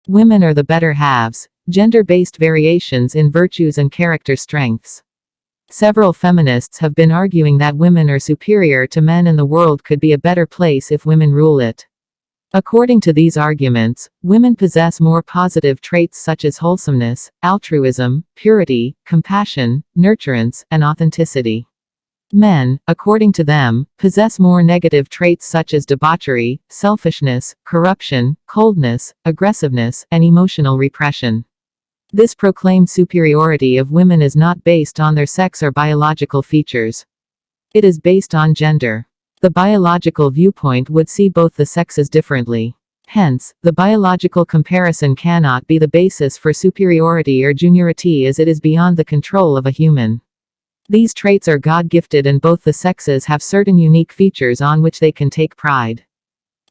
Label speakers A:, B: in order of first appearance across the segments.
A: Women are the better halves, gender-based variations in virtues and character strengths. Several feminists have been arguing that women are superior to men and the world could be a better place if women rule it. According to these arguments, women possess more positive traits such as wholesomeness, altruism, purity, compassion, nurturance, and authenticity. Men, according to them, possess more negative traits such as debauchery, selfishness, corruption, coldness, aggressiveness, and emotional repression. This proclaimed superiority of women is not based on their sex or biological features. It is based on gender. The biological viewpoint would see both the sexes differently. Hence, the biological comparison cannot be the basis for superiority or juniority as it is beyond the control of a human. These traits are God-gifted and both the sexes have certain unique features on which they can take pride.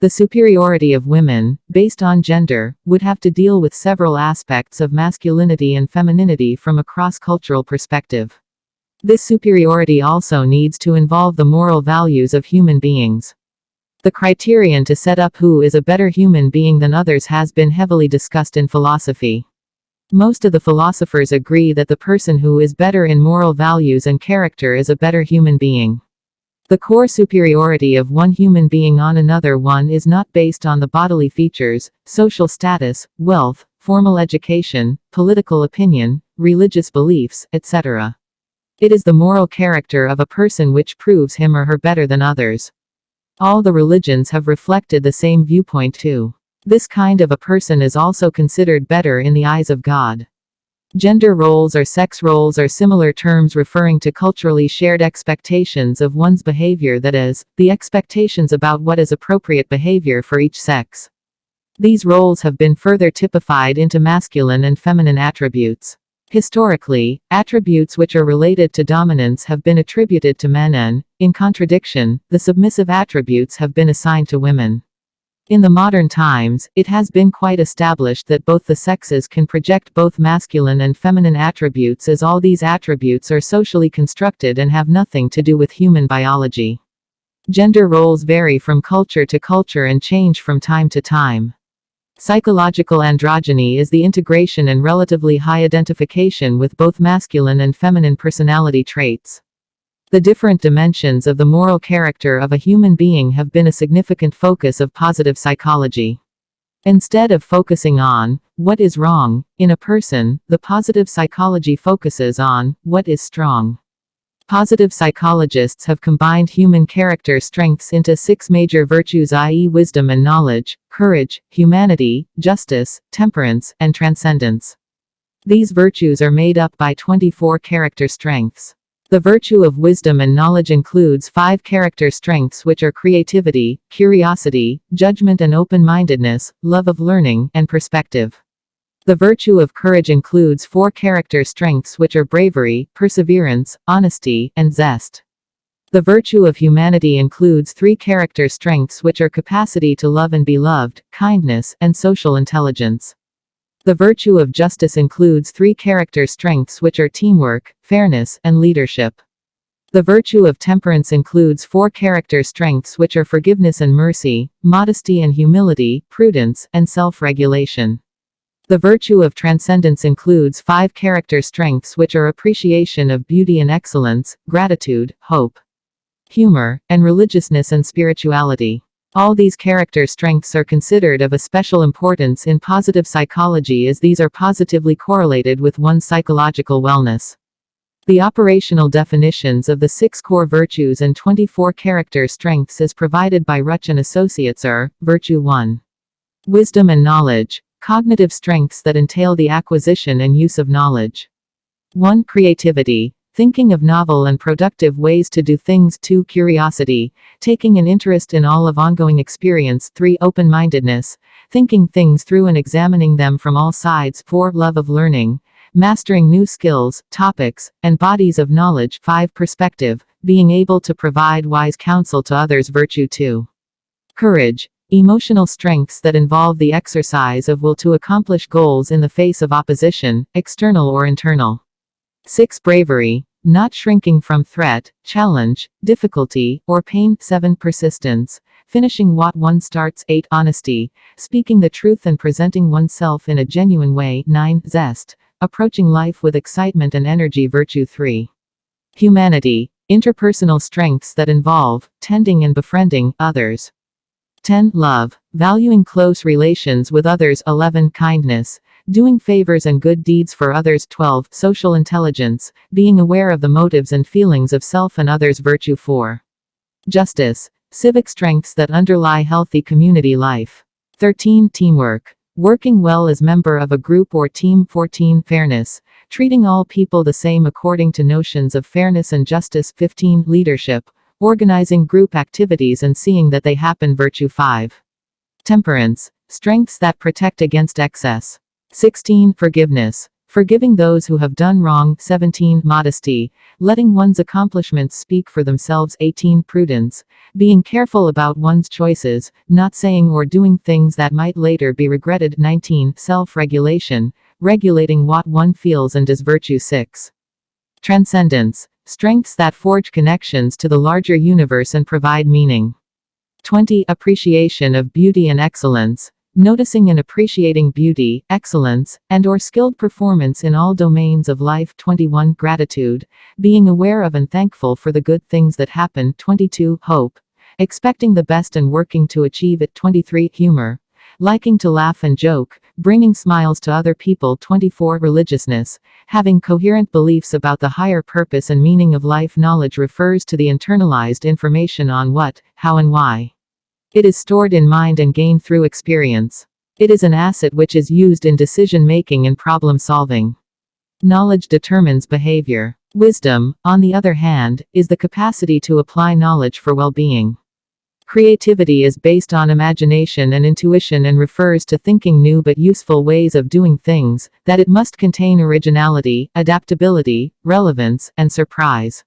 A: The superiority of women, based on gender, would have to deal with several aspects of masculinity and femininity from a cross-cultural perspective. This superiority also needs to involve the moral values of human beings. The criterion to set up who is a better human being than others has been heavily discussed in philosophy. Most of the philosophers agree that the person who is better in moral values and character is a better human being. The core superiority of one human being on another one is not based on the bodily features, social status, wealth, formal education, political opinion, religious beliefs, etc. It is the moral character of a person which proves him or her better than others. All the religions have reflected the same viewpoint too. This kind of a person is also considered better in the eyes of God. Gender roles or sex roles are similar terms referring to culturally shared expectations of one's behavior, that is, the expectations about what is appropriate behavior for each sex. These roles have been further typified into masculine and feminine attributes. Historically, attributes which are related to dominance have been attributed to men and, in contradiction, the submissive attributes have been assigned to women. In the modern times, it has been quite established that both the sexes can project both masculine and feminine attributes, as all these attributes are socially constructed and have nothing to do with human biology. Gender roles vary from culture to culture and change from time to time. Psychological androgyny is the integration and relatively high identification with both masculine and feminine personality traits. The different dimensions of the moral character of a human being have been a significant focus of positive psychology. Instead of focusing on what is wrong in a person, the positive psychology focuses on what is strong. Positive psychologists have combined human character strengths into 6 major virtues, i.e., wisdom and knowledge, courage, humanity, justice, temperance, and transcendence. These virtues are made up by 24 character strengths. The virtue of wisdom and knowledge includes 5 character strengths, which are creativity, curiosity, judgment and open-mindedness, love of learning, and perspective. The virtue of courage includes 4 character strengths, which are bravery, perseverance, honesty, and zest. The virtue of humanity includes 3 character strengths, which are capacity to love and be loved, kindness, and social intelligence. The virtue of justice includes 3 character strengths, which are teamwork, fairness, and leadership. The virtue of temperance includes 4 character strengths, which are forgiveness and mercy, modesty and humility, prudence, and self-regulation. The virtue of transcendence includes 5 character strengths, which are appreciation of beauty and excellence, gratitude, hope, humor, and religiousness and spirituality. All these character strengths are considered of a special importance in positive psychology, as these are positively correlated with one's psychological wellness. The operational definitions of the 6 core virtues and 24 character strengths as provided by Ruch and Associates are: Virtue 1. Wisdom and knowledge. Cognitive strengths that entail the acquisition and use of knowledge. 1. Creativity. Thinking of novel and productive ways to do things. 2. Curiosity. Taking an interest in all of ongoing experience. 3. Open-mindedness. Thinking things through and examining them from all sides. 4. Love of learning. Mastering new skills, topics, and bodies of knowledge. 5. Perspective. Being able to provide wise counsel to others. Virtue 2. Courage. Emotional strengths that involve the exercise of will to accomplish goals in the face of opposition, external or internal. 6. Bravery. Not shrinking from threat, challenge, difficulty, or pain. 7. Persistence. finishing what one starts. 8. Honesty, speaking the truth and presenting oneself in a genuine way. 9. Zest, approaching life with excitement and energy. Virtue. 3. Humanity, interpersonal strengths that involve tending and befriending others. 10. Love, valuing close relations with others. 11. Kindness, doing favors and good deeds for others. 12. Social intelligence, being aware of the motives and feelings of self and others. Virtue. 4. Justice, civic strengths that underlie healthy community life. 13. Teamwork, working well as member of a group or team. 14. Fairness, treating all people the same according to notions of fairness and justice. 15. Leadership, organizing group activities and seeing that they happen. Virtue. 5. Temperance, strengths that protect against excess. 16. Forgiveness, forgiving those who have done wrong. 17. Modesty, letting one's accomplishments speak for themselves. 18. Prudence, being careful about one's choices, not saying or doing things that might later be regretted. 19. Self-regulation, regulating what one feels and does. Virtue. 6. Transcendence, strengths that forge connections to the larger universe and provide meaning. 20. Appreciation of beauty and excellence, noticing and appreciating beauty, excellence, and/or skilled performance in all domains of life. 21. Gratitude, being aware of and thankful for the good things that happen. 22. Hope, expecting the best and working to achieve it. 23. Humor, liking to laugh and joke, bringing smiles to other people. 24. Religiousness, having coherent beliefs about the higher purpose and meaning of life. Knowledge refers to the internalized information on what, how and why. It is stored in mind and gained through experience. It is an asset which is used in decision-making and problem-solving. Knowledge determines behavior. Wisdom, on the other hand, is the capacity to apply knowledge for well-being. Creativity is based on imagination and intuition and refers to thinking new but useful ways of doing things, that it must contain originality, adaptability, relevance, and surprise.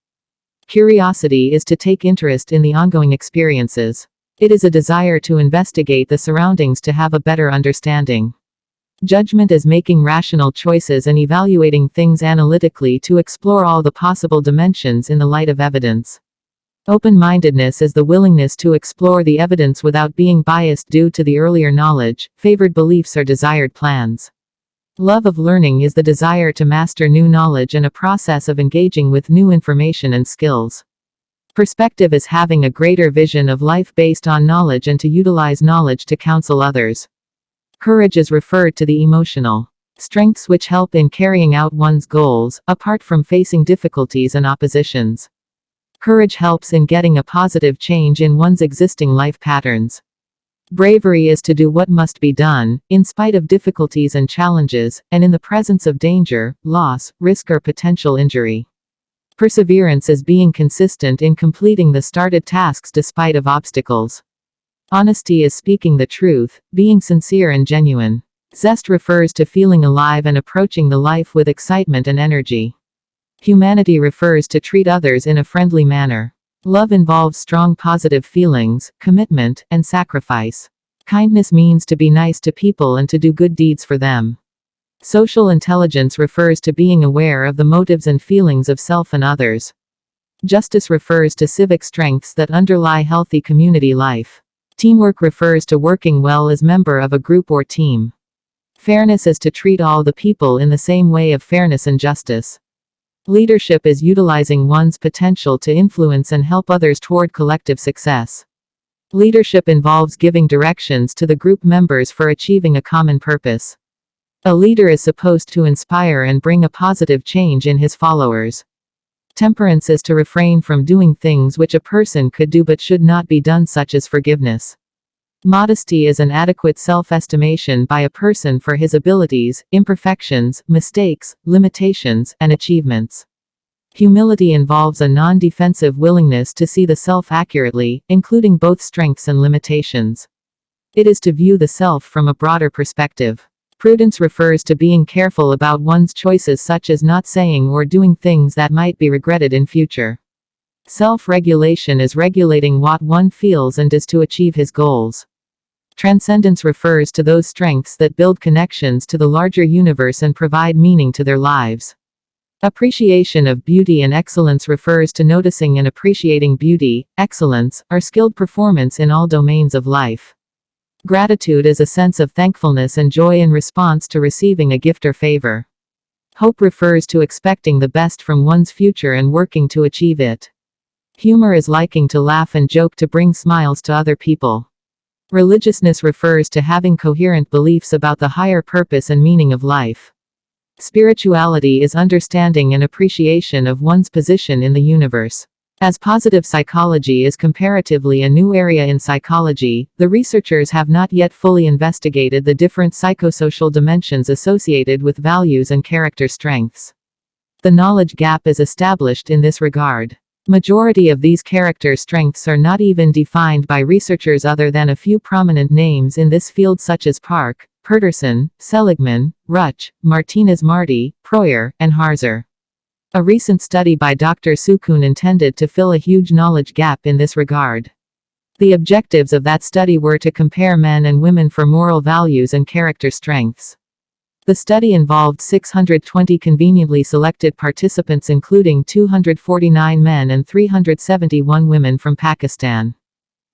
A: Curiosity is to take interest in the ongoing experiences. It is a desire to investigate the surroundings to have a better understanding. Judgment is making rational choices and evaluating things analytically to explore all the possible dimensions in the light of evidence. Open-mindedness is the willingness to explore the evidence without being biased due to the earlier knowledge, favored beliefs or desired plans. Love of learning is the desire to master new knowledge and a process of engaging with new information and skills. Perspective is having a greater vision of life based on knowledge and to utilize knowledge to counsel others. Courage is referred to the emotional strengths which help in carrying out one's goals, apart from facing difficulties and oppositions. Courage helps in getting a positive change in one's existing life patterns. Bravery is to do what must be done, in spite of difficulties and challenges, and in the presence of danger, loss, risk or potential injury. Perseverance is being consistent in completing the started tasks despite of obstacles. Honesty is speaking the truth, being sincere and genuine. Zest refers to feeling alive and approaching the life with excitement and energy. Humanity refers to treat others in a friendly manner. Love involves strong positive feelings, commitment, and sacrifice. Kindness means to be nice to people and to do good deeds for them. Social intelligence refers to being aware of the motives and feelings of self and others. Justice refers to civic strengths that underlie healthy community life. Teamwork refers to working well as member of a group or team. Fairness is to treat all the people in the same way of fairness and justice. Leadership is utilizing one's potential to influence and help others toward collective success. Leadership involves giving directions to the group members for achieving a common purpose. A leader is supposed to inspire and bring a positive change in his followers. Temperance is to refrain from doing things which a person could do but should not be done, such as forgiveness. Modesty is an adequate self-estimation by a person for his abilities, imperfections, mistakes, limitations, and achievements. Humility involves a non-defensive willingness to see the self accurately, including both strengths and limitations. It is to view the self from a broader perspective. Prudence refers to being careful about one's choices, such as not saying or doing things that might be regretted in future. Self-regulation is regulating what one feels and does to achieve his goals. Transcendence refers to those strengths that build connections to the larger universe and provide meaning to their lives. Appreciation of beauty and excellence refers to noticing and appreciating beauty, excellence, or skilled performance in all domains of life. Gratitude is a sense of thankfulness and joy in response to receiving a gift or favor. Hope refers to expecting the best from one's future and working to achieve it. Humor is liking to laugh and joke to bring smiles to other people. Religiousness refers to having coherent beliefs about the higher purpose and meaning of life. Spirituality is understanding and appreciation of one's position in the universe. As positive psychology is comparatively a new area in psychology, the researchers have not yet fully investigated the different psychosocial dimensions associated with values and character strengths. The knowledge gap is established in this regard. Majority of these character strengths are not even defined by researchers other than a few prominent names in this field such as Park, Peterson, Seligman, Ruch, Martinez-Marty, Proyer, and Harzer. A recent study by Dr. Sukoon intended to fill a huge knowledge gap in this regard. The objectives of that study were to compare men and women for moral values and character strengths. The study involved 620 conveniently selected participants including 249 men and 371 women from Pakistan.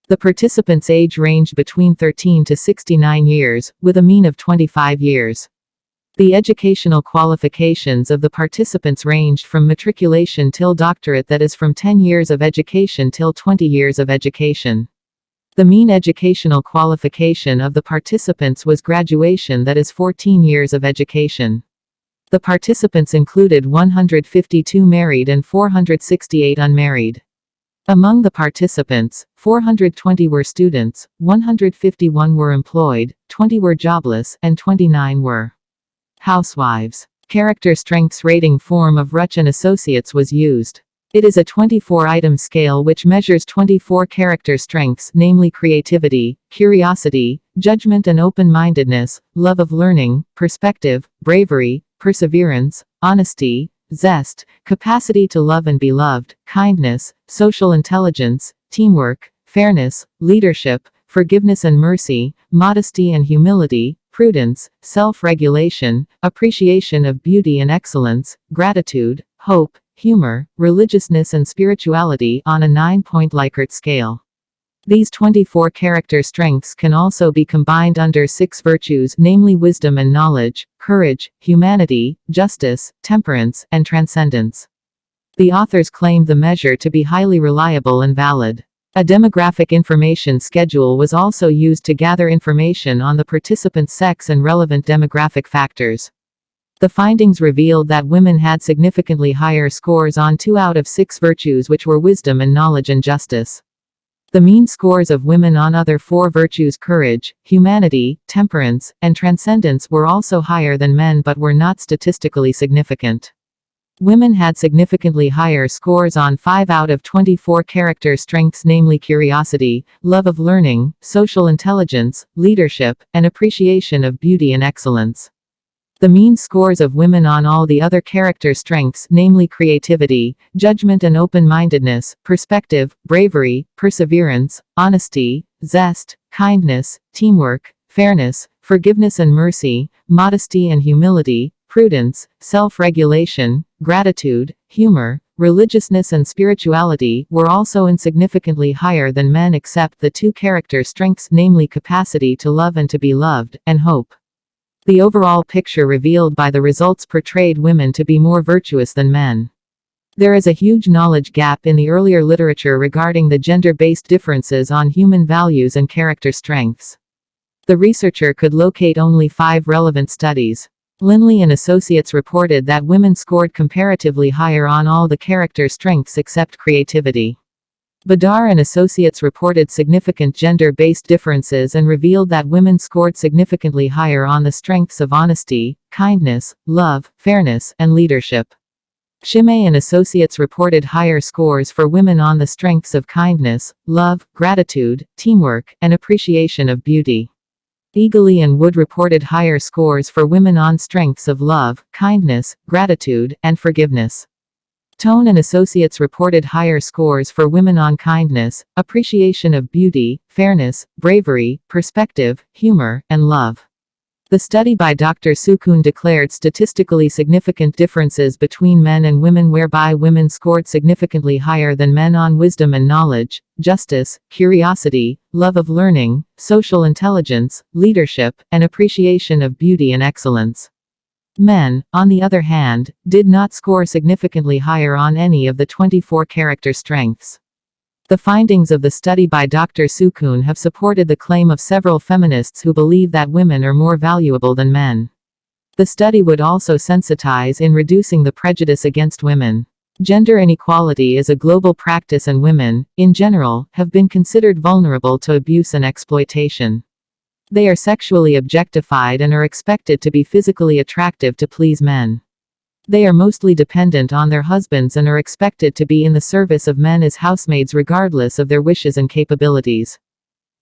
A: The participants' age ranged between 13 to 69 years, with a mean of 25 years. The educational qualifications of the participants ranged from matriculation till doctorate, that is from 10 years of education till 20 years of education. The mean educational qualification of the participants was graduation, that is 14 years of education. The participants included 152 married and 468 unmarried. Among the participants, 420 were students, 151 were employed, 20 were jobless, and 29 were housewives. Character strengths rating form of Ruch and Associates was used. It is a 24-item scale which measures 24 character strengths, namely creativity, curiosity, judgment and open-mindedness, love of learning, perspective, bravery, perseverance, honesty, zest, capacity to love and be loved, kindness, social intelligence, teamwork, fairness, leadership, forgiveness and mercy, modesty and humility, prudence, self-regulation, appreciation of beauty and excellence, gratitude, hope, humor, religiousness and spirituality on a 9-point Likert scale. These 24 character strengths can also be combined under 6 virtues, namely wisdom and knowledge, courage, humanity, justice, temperance, and transcendence. The authors claimed the measure to be highly reliable and valid. A demographic information schedule was also used to gather information on the participants' sex and relevant demographic factors. The findings revealed that women had significantly higher scores on 2 out of 6 virtues, which were wisdom and knowledge and justice. The mean scores of women on other 4 virtues, courage, humanity, temperance, and transcendence, were also higher than men but were not statistically significant. Women had significantly higher scores on 5 out of 24 character strengths, namely curiosity, love of learning, social intelligence, leadership, and appreciation of beauty and excellence. The mean scores of women on all the other character strengths, namely creativity, judgment and open-mindedness, perspective, bravery, perseverance, honesty, zest, kindness, teamwork, fairness, forgiveness and mercy, modesty and humility, prudence, self-regulation, gratitude, humor, religiousness and spirituality, were also insignificantly higher than men except the 2 character strengths, namely capacity to love and to be loved, and hope. The overall picture revealed by the results portrayed women to be more virtuous than men. There is a huge knowledge gap in the earlier literature regarding the gender-based differences on human values and character strengths. The researcher could locate only 5 relevant studies. Linley and Associates reported that women scored comparatively higher on all the character strengths except creativity. Badar and Associates reported significant gender-based differences and revealed that women scored significantly higher on the strengths of honesty, kindness, love, fairness, and leadership. Shimei and Associates reported higher scores for women on the strengths of kindness, love, gratitude, teamwork, and appreciation of beauty. Eagley and Wood reported higher scores for women on strengths of love, kindness, gratitude, and forgiveness. Tone and Associates reported higher scores for women on kindness, appreciation of beauty, fairness, bravery, perspective, humor, and love. The study by Dr. Sukoon declared statistically significant differences between men and women, whereby women scored significantly higher than men on wisdom and knowledge, justice, curiosity, love of learning, social intelligence, leadership, and appreciation of beauty and excellence. Men, on the other hand, did not score significantly higher on any of the 24 character strengths. The findings of the study by Dr. Sukoon have supported the claim of several feminists who believe that women are more valuable than men. The study would also sensitize in reducing the prejudice against women. Gender inequality is a global practice, and women, in general, have been considered vulnerable to abuse and exploitation. They are sexually objectified and are expected to be physically attractive to please men. They are mostly dependent on their husbands and are expected to be in the service of men as housemaids regardless of their wishes and capabilities.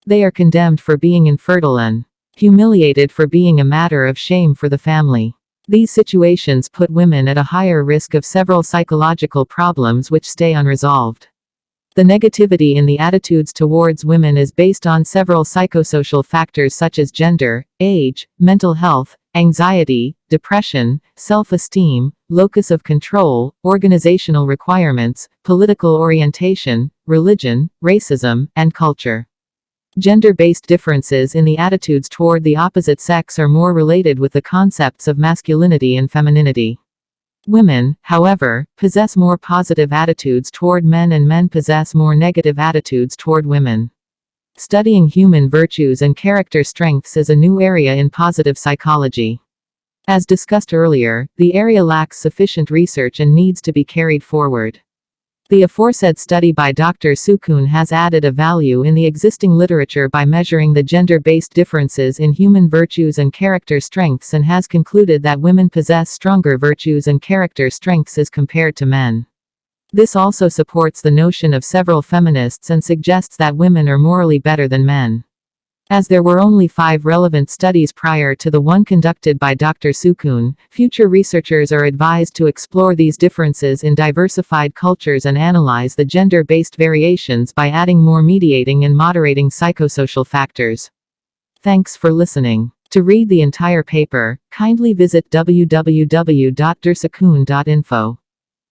A: They are condemned for being infertile and humiliated for being a matter of shame for the family. These situations put women at a higher risk of several psychological problems which stay unresolved. The negativity in the attitudes towards women is based on several psychosocial factors such as gender, age, mental health, anxiety, depression, self-esteem, locus of control, organizational requirements, political orientation, religion, racism, and culture. Gender-based differences in the attitudes toward the opposite sex are more related with the concepts of masculinity and femininity. Women, however, possess more positive attitudes toward men, and men possess more negative attitudes toward women. Studying human virtues and character strengths is a new area in positive psychology. As discussed earlier, the area lacks sufficient research and needs to be carried forward. The aforesaid study by Dr. Sukoon has added a value in the existing literature by measuring the gender-based differences in human virtues and character strengths, and has concluded that women possess stronger virtues and character strengths as compared to men. This also supports the notion of several feminists and suggests that women are morally better than men. As there were only 5 relevant studies prior to the one conducted by Dr. Sukoon, future researchers are advised to explore these differences in diversified cultures and analyze the gender-based variations by adding more mediating and moderating psychosocial factors. Thanks for listening. To read the entire paper, kindly visit www.dersakoon.info.